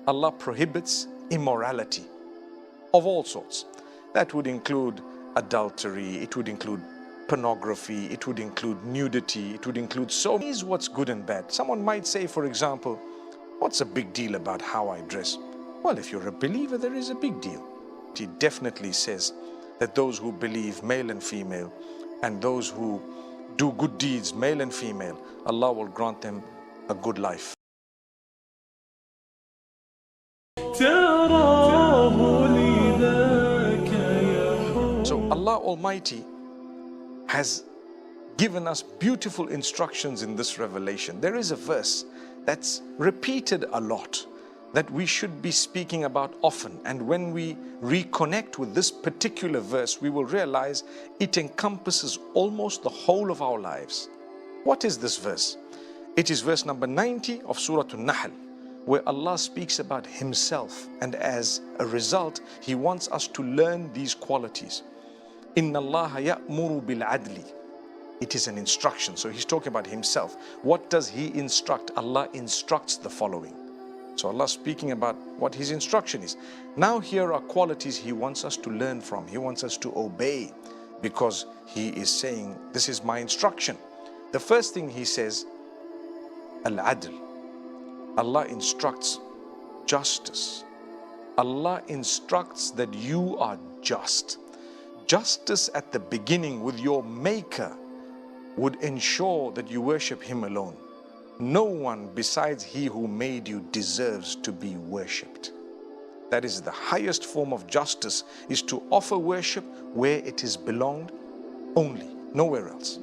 Allah prohibits immorality of all sorts. That would include adultery, it would include pornography, it would include nudity, it would include so many. Is what's good and bad. Someone might say, for example, what's a big deal about how I dress? Well, if you're a believer, there is a big deal. He definitely says that those who believe, male and female, and those who do good deeds, male and female, Allah will grant them a good life. So Allah Almighty has given us beautiful instructions in this revelation. There is a verse that's repeated a lot that we should be speaking about often, and when we reconnect with this particular verse, we will realize it encompasses almost the whole of our lives. What is this verse? It is verse number 90 of Surah An-Nahl, where Allah speaks about Himself, and as a result, He wants us to learn these qualities. Inna Allah ya'muru bil adli. It is an instruction, so He's talking about Himself. What does He instruct? Allah instructs the following. So Allah speaking about what His instruction is. Now here are qualities He wants us to learn from. He wants us to obey, because He is saying, this is my instruction. The first thing He says, Al-Adl. Allah instructs justice. Allah instructs that you are just. Justice at the beginning with your Maker would ensure that you worship Him alone. No one besides He who made you deserves to be worshipped. That is the highest form of justice, is to offer worship where it is belonged only, nowhere else.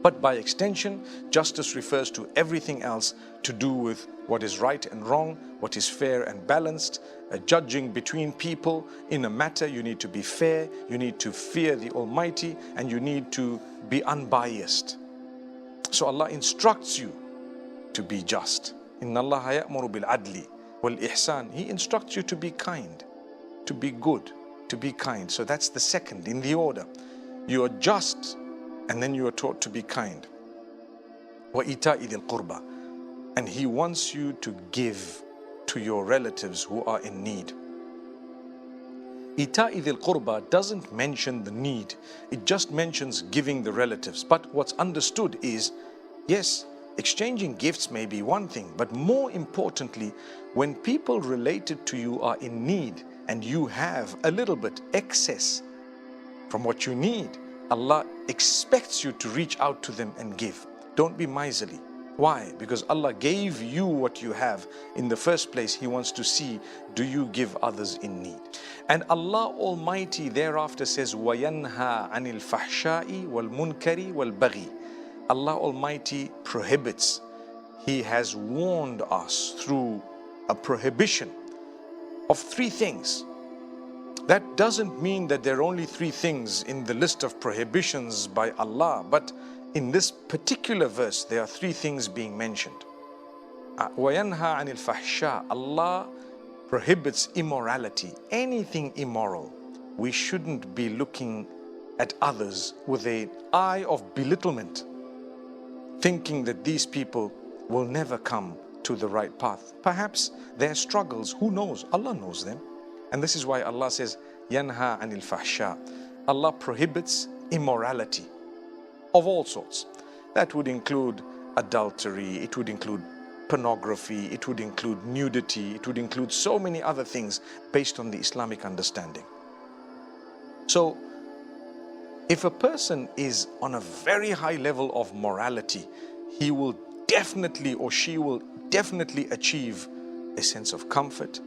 But by extension, justice refers to everything else to do with what is right and wrong, what is fair and balanced, judging between people. In a matter, you need to be fair, you need to fear the Almighty, and you need to be unbiased. So Allah instructs you to be just. Inna Allah ya'muru bil adli wal ihsan. He instructs you to be kind, to be good, to be kind. So that's the second in the order. You are just, and then you are taught to be kind. Wa ita'i dhil qurba. And He wants you to give to your relatives who are in need. Ita'i dhil qurba doesn't mention the need. It just mentions giving the relatives. But what's understood is, yes, exchanging gifts may be one thing, but more importantly, when people related to you are in need and you have a little bit excess from what you need, Allah expects you to reach out to them and give. Don't be miserly. Why? Because Allah gave you what you have. In the first place, He wants to see, do you give others in need? And Allah Almighty thereafter says, وَيَنْهَا عَنِ الْفَحْشَاءِ وَالْمُنْكَرِ وَالْبَغِي. Allah Almighty prohibits. He has warned us through a prohibition of three things. That doesn't mean that there are only three things in the list of prohibitions by Allah, but in this particular verse, there are three things being mentioned. وَيَنْهَا عَنِ الْفَحْشَاءِ. Allah prohibits immorality, anything immoral. We shouldn't be looking at others with an eye of belittlement, thinking that these people will never come to the right path. Perhaps their struggles, who knows? Allah knows them. And this is why Allah says, يَنْهَا عَنِ الْفَحْشَاءِ. Allah prohibits immorality of all sorts. That would include adultery, it would include pornography, it would include nudity, it would include so many other things based on the Islamic understanding. So, if a person is on a very high level of morality, he will definitely, or she will definitely achieve a sense of comfort,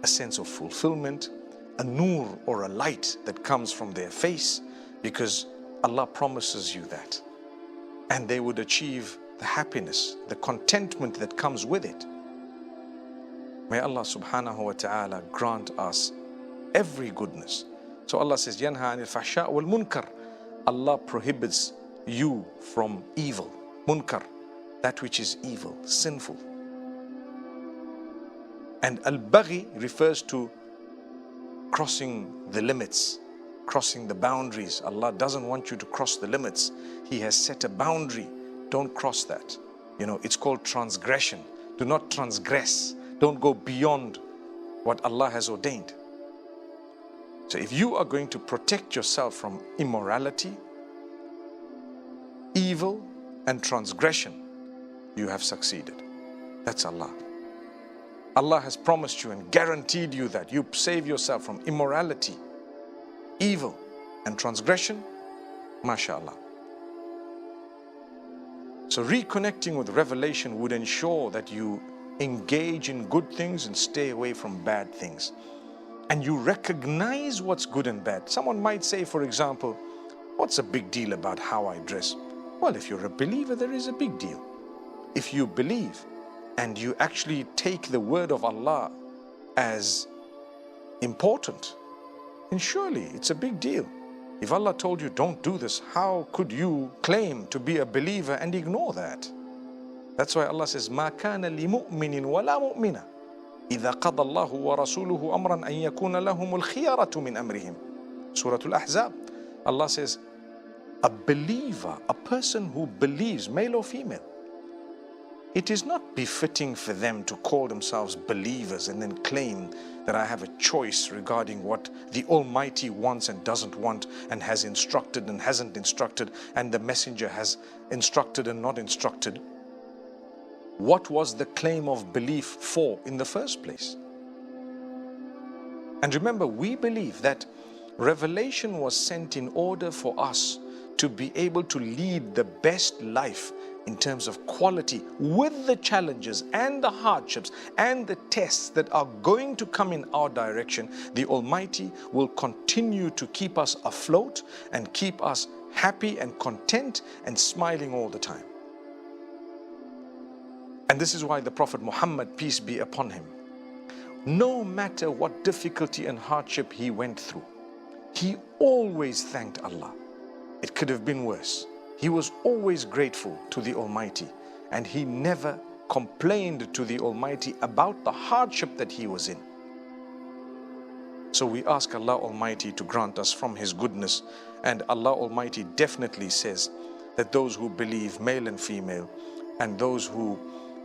a sense of fulfillment, a nur or a light that comes from their face, because Allah promises you that. And they would achieve the happiness, the contentment that comes with it. May Allah subhanahu wa ta'ala grant us every goodness. So Allah says, يَنْهَا عَنِ الْفَحْشَاءِ وَالْمُنْكَرِ. Allah prohibits you from evil. Munkar, that which is evil, sinful. And al-baghi refers to crossing the limits, crossing the boundaries. Allah doesn't want you to cross the limits. He has set a boundary. Don't cross that. You know, it's called transgression. Do not transgress. Don't go beyond what Allah has ordained. So if you are going to protect yourself from immorality, evil and transgression, you have succeeded. That's Allah. Allah has promised you and guaranteed you that you save yourself from immorality, evil and transgression, mashallah. So reconnecting with revelation would ensure that you engage in good things and stay away from bad things. And you recognize what's good and bad. Someone might say, for example, what's a big deal about how I dress? Well, if you're a believer, there is a big deal. If you believe and you actually take the word of Allah as important, then surely it's a big deal. If Allah told you don't do this, how could you claim to be a believer and ignore that? That's why Allah says, مَا كَانَ لِمُؤْمِنٍ وَلَا مُؤْمِنَةٍ إِذَا قَضَى اللَّهُ وَرَسُولُهُ أَمْرًا أَن يَكُونَ لَهُمُ الْخِيَرَةُ مِنْ أَمْرِهِمْ. Surah Al-Ahzab. Allah says, a believer, a person who believes, male or female, it is not befitting for them to call themselves believers and then claim that I have a choice regarding what the Almighty wants and doesn't want, and has instructed and hasn't instructed, and the messenger has instructed and not instructed. What was the claim of belief for in the first place? And remember, we believe that revelation was sent in order for us to be able to lead the best life in terms of quality, with the challenges and the hardships and the tests that are going to come in our direction. The Almighty will continue to keep us afloat and keep us happy and content and smiling all the time. And this is why the Prophet Muhammad, peace be upon him, no matter what difficulty and hardship he went through, he always thanked Allah. It could have been worse. He was always grateful to the Almighty, and he never complained to the Almighty about the hardship that he was in. So we ask Allah Almighty to grant us from His goodness, and Allah Almighty definitely says that those who believe, male and female, and those who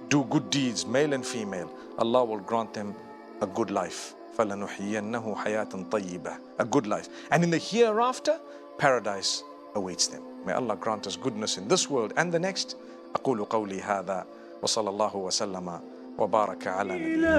do good deeds, male and female, Allah will grant them a good life. فَلَنُحْيِيَنَّهُ حَيَاةً طَيِّبَةً, a good life. And in the hereafter, paradise awaits them. May Allah grant us goodness in this world and the next. أقول قولي هذا وصلى الله وسلم وبارك على نبينا.